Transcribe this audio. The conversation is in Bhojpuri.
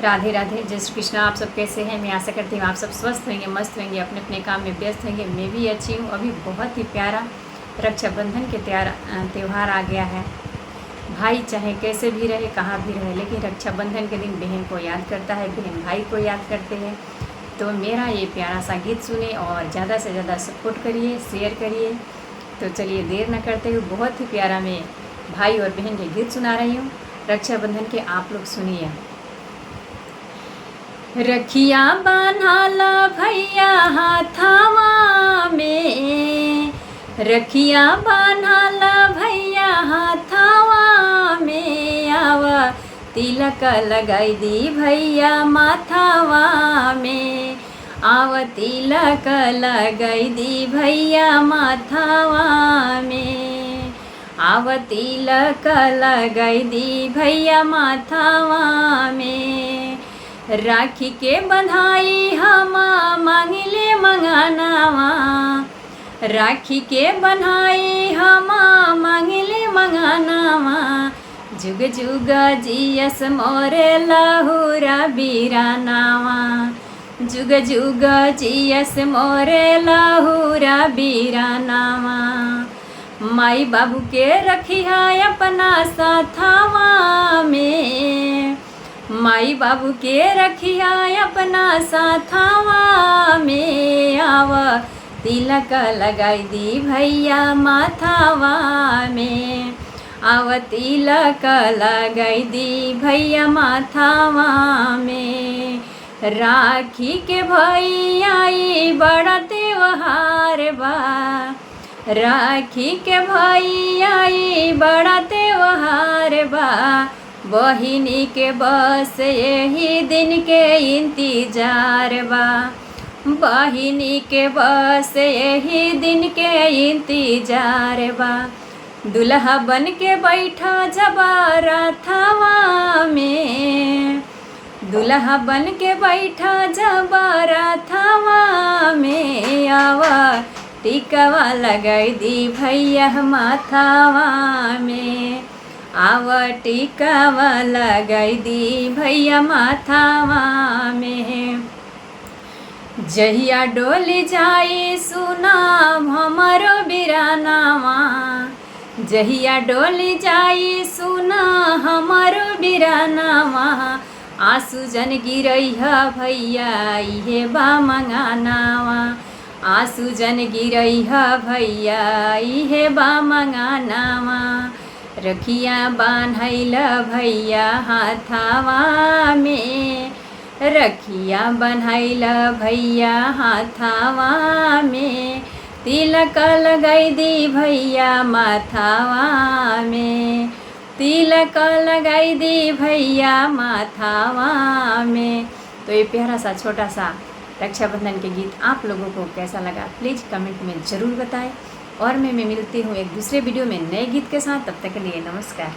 राधे राधे, जय श्री कृष्ण। आप सब कैसे हैं? मैं आशा करती हूँ आप सब स्वस्थ होंगे, मस्त होंगे, अपने अपने काम में व्यस्त होंगे। मैं भी अच्छी हूँ। अभी बहुत ही प्यारा रक्षाबंधन के त्यौहार आ गया है। भाई चाहे कैसे भी रहे, कहाँ भी रहे, लेकिन रक्षाबंधन के दिन बहन को याद करता है, बहन भाई को याद करते हैं। तो मेरा ये प्यारा सा गीत सुने और ज़्यादा से ज़्यादा सपोर्ट करिए, शेयर करिए। तो चलिए देर न करते हुए बहुत ही प्यारा मैं भाई और बहन के गीत सुना रही हूँ रक्षाबंधन के। आप लोग सुनिए। रखिया बान्हाला भैया हाथावा में, रखिया बान्हाला भैया हाथावा में, आवा तिलक लगाई दी भैया माथावा में, आवा तिलक लगाई दी भैया माथावा में, आवा तिलक लगाई दी भैया माथावा में। राखी के बंधाई हमा मांगिले मंगानावा, राखी के बंधाई हमा मांगिले मंगानावा, जुग जुग जियस मोरे लहुरा बीरानावा, जुग जुग जियस मोरे लहुरा बीरानावा। माई बाबू के रखी है अपना साथावा में, माई बाबू के रखिया अपना साथावा में, आवा तिलक लगाई दी भैया माथावा में, आवा तिलक लगाई दी भैया माथावा में। राखी के भैया बड़ा त्योहार बा, राखी के भैया बड़ा त्योहार बा, बहिनी के बस यही दिन के इंतजार बा, बहिनी के बस यही दिन के इंतजार बा। दुल्हा बन के बैठा जबारा थावा में, दुल्हा बन के बैठा जबारा थावा में, आवा टिकवा लगाई दी भैया माथावा में, आवा टिकावा लगाई दी भैया माथावा में। जहिया डोली जाई सुना हमारो बिरानावा, जहिया डोली जाई सुना हमारो बिरानावा, आंसू जन गिरैहा भैया इहे बा मंगानावा, आंसू जन गिरैहा भैया इहे बा मंगानावा। रखिया बान्हैल भैया हाथावा में, रखिया बान्हैल भैया हाथावा में, तिलक लगाई दी भैया माथावा में, तिलक लगाई दी भैया माथावा में। तो ये प्यारा सा छोटा सा रक्षाबंधन के गीत आप लोगों को कैसा लगा प्लीज़ कमेंट में ज़रूर बताएं। और मैं मिलती हूँ एक दूसरे वीडियो में नए गीत के साथ। तब तक के लिए नमस्कार।